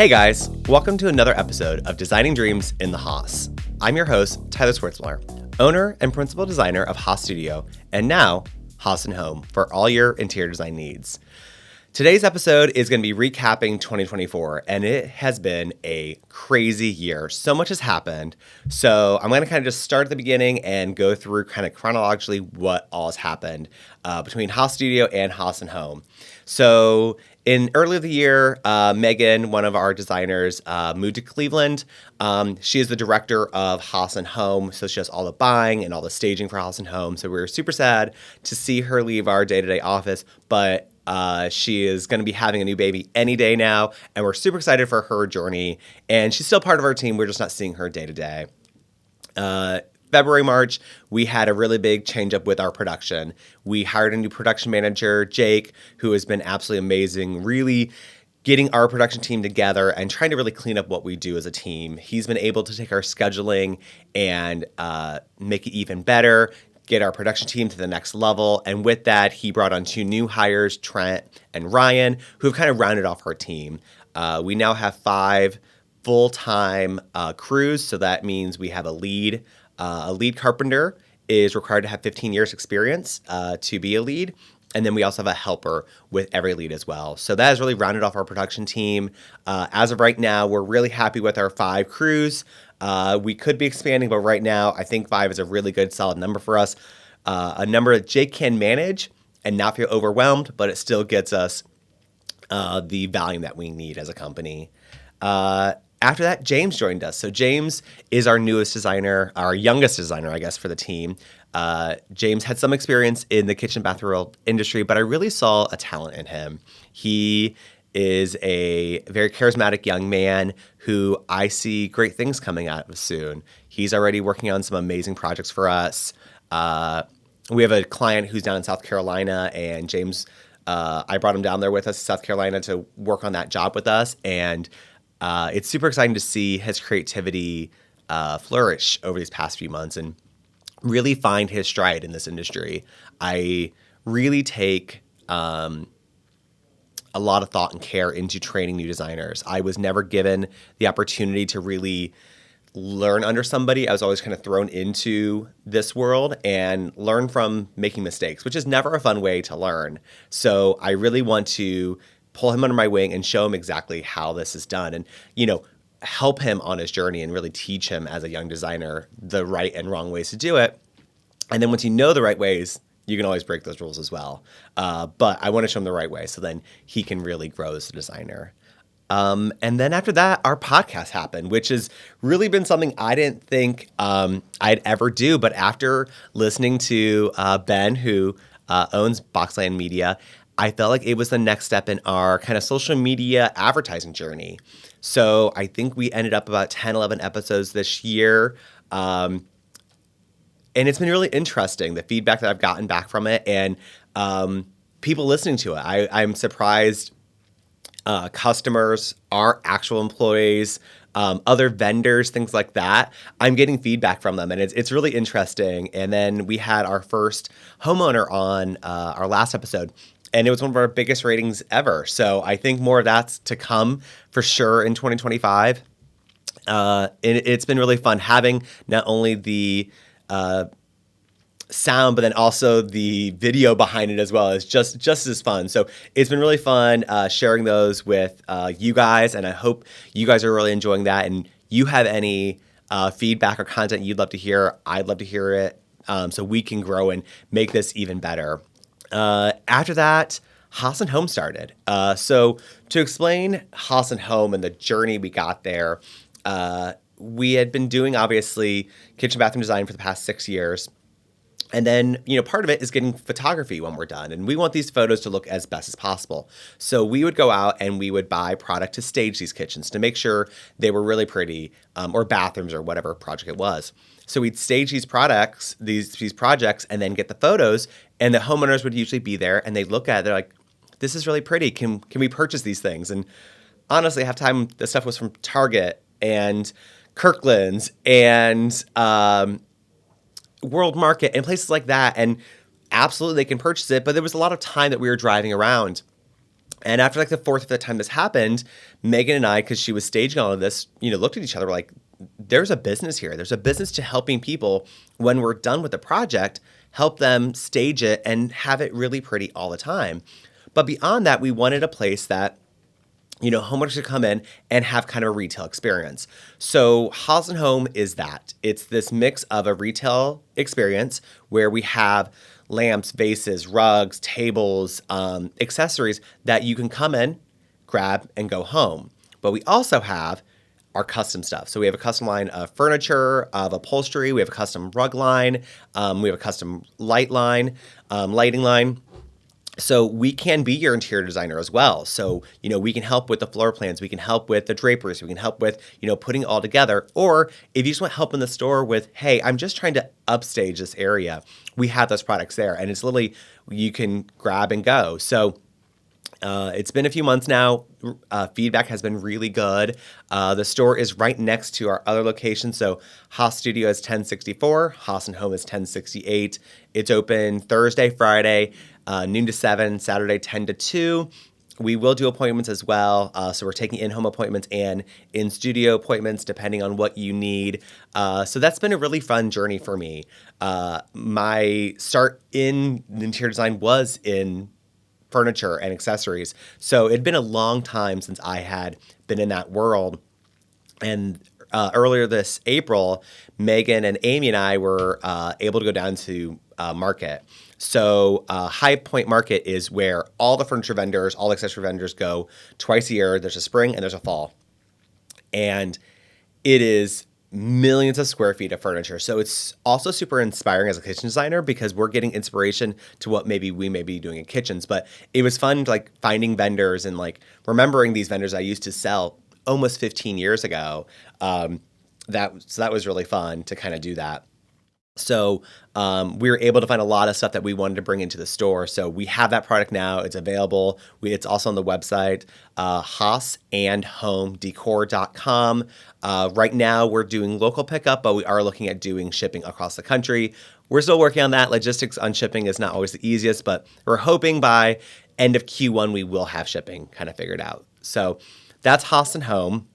Hey guys, welcome to another episode of Designing Dreams in the Haus. I'm your host, Tyler Swartzmiller, owner and principal designer of Haus Studio, and now Haus Home for all your interior design needs. Today's episode is going to be recapping 2024, and it has been a crazy year. So much has happened. So I'm going to kind of just start at the beginning and go through kind of chronologically what all has happened between Haus Studio and Haus Home. So in early of the year, Meagan, one of our designers, moved to Cleveland. She is the director of Haus Home, so she does all the buying and all the staging for Haus Home. So we were super sad to see her leave our day-to-day office, but she is going to be having a new baby any day now, and we're super excited for her journey. And she's still part of our team. We're just not seeing her day to day. February, March, we had a really big change up with our production. We hired a new production manager, Jake, who has been absolutely amazing, really getting our production team together and trying to really clean up what we do as a team. He's been able to take our scheduling and make it even better, get our production team to the next level. And with that, he brought on two new hires, Trent and Ryan, who have kind of rounded off our team. We now have 5 full-time crews, so that means we have a lead. A lead carpenter is required to have 15 years experience to be a lead. And then we also have a helper with every lead as well. So that has really rounded off our production team. As of right now, we're really happy with our 5 crews. We could be expanding, but right now, I think 5 is a really good, solid number for us. A number that Jake can manage and not feel overwhelmed, but it still gets us the volume that we need as a company. After that, James joined us. So James is our newest designer, our youngest designer, I guess, for the team. James had some experience in the kitchen bathroom industry, but I really saw a talent in him. He is a very charismatic young man who I see great things coming out of soon. He's already working on some amazing projects for us. We have a client who's down in South Carolina, and James, I brought him down there with us to South Carolina to work on that job with us, and it's super exciting to see his creativity flourish over these past few months and really find his stride in this industry. I really take a lot of thought and care into training new designers. I was never given the opportunity to really learn under somebody. I was always kind of thrown into this world and learn from making mistakes, which is never a fun way to learn. So I really want to pull him under my wing and show him exactly how this is done and, help him on his journey and really teach him as a young designer the right and wrong ways to do it. And then once you know the right ways, you can always break those rules as well. But I want to show him the right way so then he can really grow as a designer. And then after that, our podcast happened, which has really been something I didn't think I'd ever do. But after listening to Ben, who owns Boxland Media, I felt like it was the next step in our kind of social media advertising journey. So I think we ended up about 10, 11 episodes this year. And it's been really interesting, the feedback that I've gotten back from it and people listening to it. I'm surprised customers, our actual employees, other vendors, things like that. I'm getting feedback from them, and it's really interesting. And then we had our first homeowner on our last episode, and it was one of our biggest ratings ever. So I think more of that's to come for sure in 2025. It's been really fun having not only the sound, but then also the video behind it as well is just as fun. So it's been really fun sharing those with you guys, and I hope you guys are really enjoying that. And you have any feedback or content you'd love to hear, I'd love to hear it so we can grow and make this even better. After that, Haus Home started. So to explain Haus Home and the journey we got there, we had been doing, obviously, kitchen bathroom design for the past 6 years. And then, part of it is getting photography when we're done. And we want these photos to look as best as possible. So we would go out and we would buy product to stage these kitchens to make sure they were really pretty, or bathrooms or whatever project it was. So we'd stage these projects, and then get the photos. And the homeowners would usually be there and they'd look at it. They're like, this is really pretty. Can we purchase these things? And honestly, half the time the stuff was from Target and Kirkland's and World Market and places like that. And absolutely they can purchase it. But there was a lot of time that we were driving around And after like the fourth or fifth time this happened, Meagan and I, because she was staging all of this, looked at each other like, there's a business here. There's a business to helping people when we're done with the project, help them stage it and have it really pretty all the time. But beyond that, we wanted a place that homeowners could come in and have kind of a retail experience. So Haus Home is that. It's this mix of a retail experience where we have lamps, vases, rugs, tables, accessories that you can come in, grab, and go home. But we also have our custom stuff. So we have a custom line of furniture, of upholstery. We have a custom rug line. We have a custom lighting line. So we can be your interior designer as well. So, we can help with the floor plans. We can help with the draperies. We can help with, putting it all together. Or if you just want help in the store with, hey, I'm just trying to upstage this area, we have those products there. And it's literally, you can grab and go. So it's been a few months now. Feedback has been really good. The store is right next to our other location. So Haus Studio is 1064. Haus and Home is 1068. It's open Thursday, Friday, noon to 7, Saturday 10 to 2. We will do appointments as well. So we're taking in-home appointments and in-studio appointments depending on what you need. So that's been a really fun journey for me. My start in interior design was in furniture and accessories. So it'd been a long time since I had been in that world. And earlier this April, Meagan and Amy and I were able to go down to Market. So High Point Market is where all the furniture vendors, all the accessory vendors go twice a year. There's a spring and there's a fall. And it is millions of square feet of furniture. So it's also super inspiring as a kitchen designer because we're getting inspiration to what maybe we may be doing in kitchens. But it was fun like finding vendors and like remembering these vendors I used to sell almost 15 years ago. That was really fun to kind of do that. So we were able to find a lot of stuff that we wanted to bring into the store. So we have that product now. It's available. It's also on the website, hausandhomedecor.com. Right now, we're doing local pickup, but we are looking at doing shipping across the country. We're still working on that. Logistics on shipping is not always the easiest, but we're hoping by end of Q1, we will have shipping kind of figured out. So that's Haus and Home.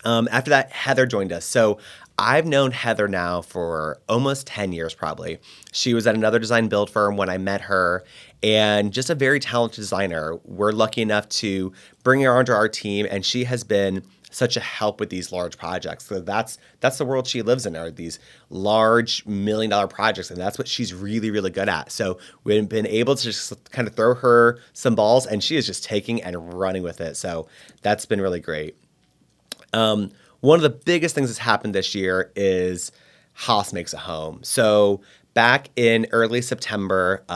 After that, Heather joined us. So I've known Heather now for almost 10 years probably. She was at another design build firm when I met her and just a very talented designer. We're lucky enough to bring her onto our team, and she has been such a help with these large projects. So that's the world she lives in, are these large $1 million projects, and that's what she's really, really good at. So we've been able to just kind of throw her some balls, and she is just taking and running with it. So that's been really great. One of the biggest things that's happened this year is Haus Makes a Home. So back in early September,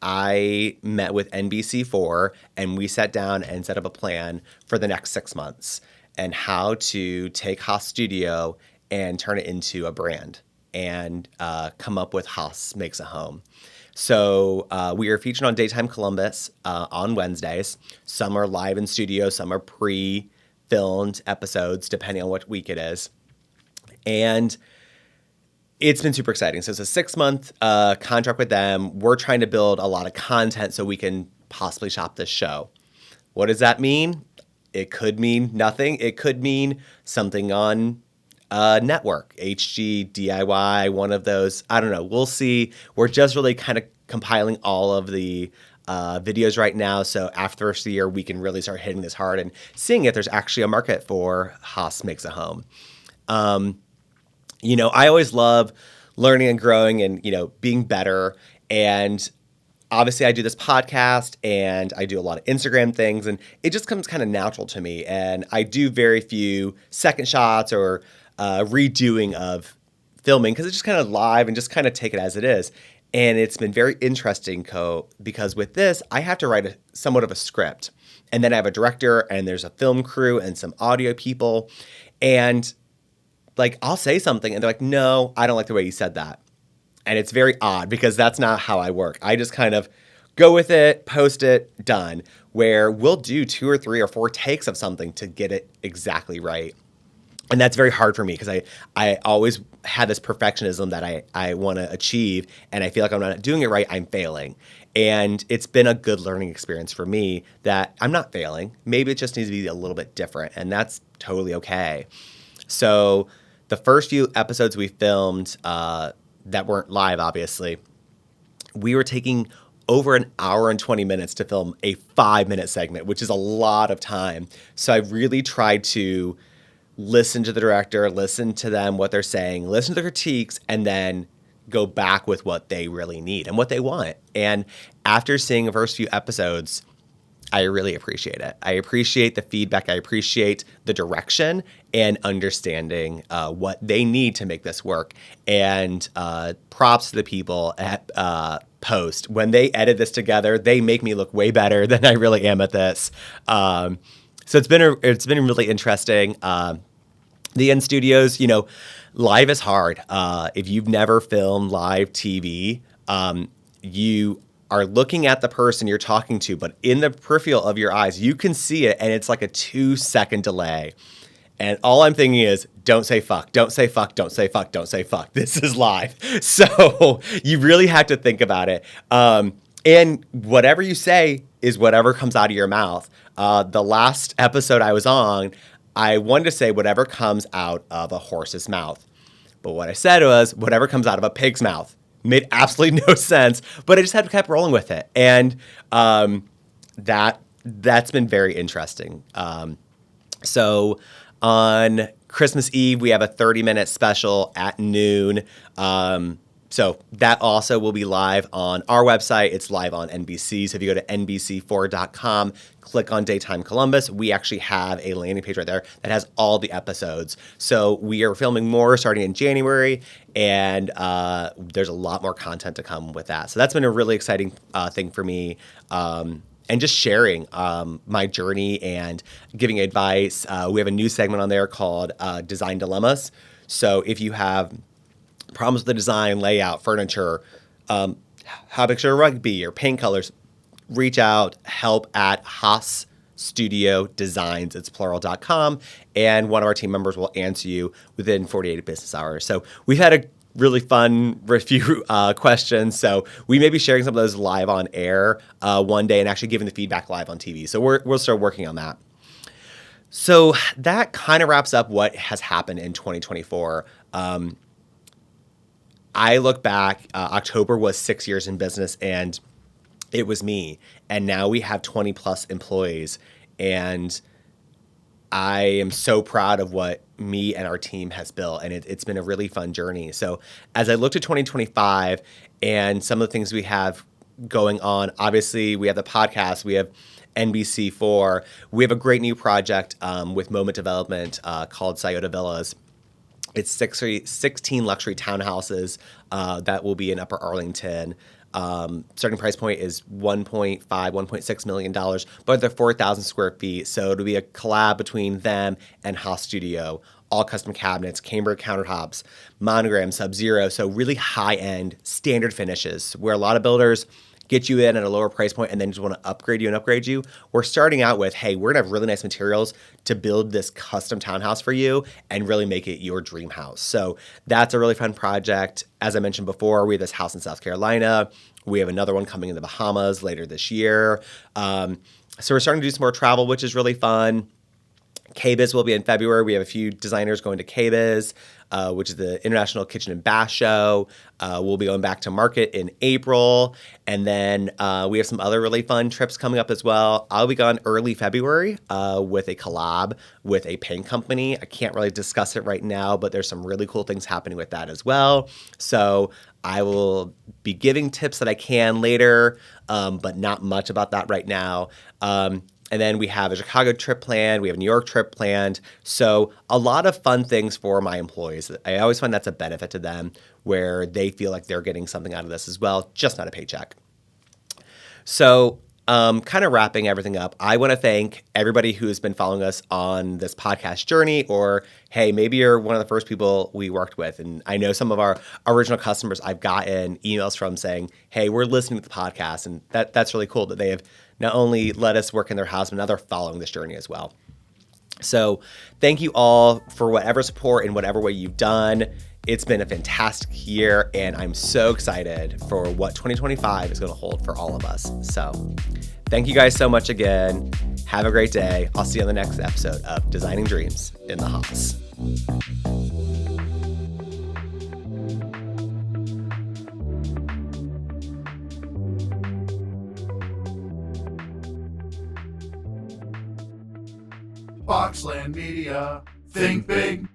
I met with NBC4 and we sat down and set up a plan for the next 6 months and how to take Haus Studio and turn it into a brand and come up with Haus Makes a Home. So we are featured on Daytime Columbus on Wednesdays. Some are live in studio, some are pre-filmed episodes, depending on what week it is. And it's been super exciting. So it's a 6-month contract with them. We're trying to build a lot of content so we can possibly shop this show. What does that mean? It could mean nothing. It could mean something on network, HG, DIY, one of those. I don't know. We'll see. We're just really kind of compiling all of the videos right now. So after the first of the year, we can really start hitting this hard and seeing if there's actually a market for Haus Makes a Home. I always love learning and growing and, being better. And obviously I do this podcast and I do a lot of Instagram things, and it just comes kind of natural to me. And I do very few second shots or redoing of filming because it's just kind of live and just kind of take it as it is. And it's been very interesting because with this, I have to write somewhat of a script. And then I have a director and there's a film crew and some audio people. And I'll say something and they're like, no, I don't like the way you said that. And it's very odd because that's not how I work. I just kind of go with it, post it, done. Where we'll do 2 or 3 or 4 takes of something to get it exactly right. And that's very hard for me because I always had this perfectionism that I want to achieve. And I feel like I'm not doing it right, I'm failing. And it's been a good learning experience for me that I'm not failing. Maybe it just needs to be a little bit different. And that's totally okay. So the first few episodes we filmed that weren't live, obviously, we were taking over an hour and 20 minutes to film a 5-minute segment, which is a lot of time. So I really tried to listen to the director, listen to them, what they're saying, listen to the critiques, and then go back with what they really need and what they want. And after seeing the first few episodes, I really appreciate it. I appreciate the feedback. I appreciate the direction and understanding what they need to make this work. And props to the people at Post. When they edit this together, they make me look way better than I really am at this. So it's been really interesting. The in studios, live is hard. If you've never filmed live TV, you are looking at the person you're talking to, but in the peripheral of your eyes, you can see it, and it's like a 2-second delay. And all I'm thinking is, don't say fuck, don't say fuck, don't say fuck, don't say fuck. This is live. So you really have to think about it. And whatever you say is whatever comes out of your mouth. The last episode I was on, I wanted to say whatever comes out of a horse's mouth. But what I said was whatever comes out of a pig's mouth. Made absolutely no sense, but I just had to keep rolling with it. And that's been very interesting. So on Christmas Eve, we have a 30-minute special at noon. So that also will be live on our website. It's live on NBC. So if you go to NBC4.com, click on Daytime Columbus, we actually have a landing page right there that has all the episodes. So we are filming more starting in January, and there's a lot more content to come with that. So that's been a really exciting thing for me. And just sharing my journey and giving advice. We have a new segment on there called Design Dilemmas. So if you have problems with the design, layout, furniture, how big should a rug be, or paint colors, reach out, help at Haus Studio Designs, it's plural.com, and one of our team members will answer you within 48 business hours. So we've had a really fun few questions. So we may be sharing some of those live on air one day and actually giving the feedback live on TV. So we'll start working on that. So that kind of wraps up what has happened in 2024. I look back, October was 6 years in business, and it was me. And now we have 20 plus employees. And I am so proud of what me and our team has built. And it's been a really fun journey. So as I look to 2025 and some of the things we have going on, obviously we have the podcast, we have NBC4, we have a great new project with Moment Development called Scioto Villas. It's 16 luxury townhouses that will be in Upper Arlington. Starting price point is $1.5, $1.6 million, but they're 4,000 square feet. So it'll be a collab between them and Haus Studio. All custom cabinets, cambered countertops, monogram, Sub-Zero. So really high-end standard finishes where a lot of builders get you in at a lower price point and then just want to upgrade you. We're starting out with, hey, we're going to have really nice materials to build this custom townhouse for you and really make it your dream house. So that's a really fun project. As I mentioned before, we have this house in South Carolina. We have another one coming in the Bahamas later this year. So we're starting to do some more travel, which is really fun. KBIS will be in February. We have a few designers going to KBIS, which is the International Kitchen and Bath Show. We'll be going back to market in April. And then we have some other really fun trips coming up as well. I'll be gone early February with a collab with a paint company. I can't really discuss it right now, but there's some really cool things happening with that as well. So I will be giving tips that I can later, but not much about that right now. And then we have a Chicago trip planned. We have a New York trip planned. So a lot of fun things for my employees. I always find that's a benefit to them where they feel like they're getting something out of this as well, just not a paycheck. So kind of wrapping everything up, I want to thank everybody who has been following us on this podcast journey, or, hey, maybe you're one of the first people we worked with. And I know some of our original customers I've gotten emails from saying, hey, we're listening to the podcast. And that's really cool that they have not only let us work in their house, but now they're following this journey as well. So thank you all for whatever support in whatever way you've done. It's been a fantastic year, and I'm so excited for what 2025 is going to hold for all of us. So thank you guys so much again. Have a great day. I'll see you on the next episode of Designing Dreams in the Haus. Boxland Media. Think big.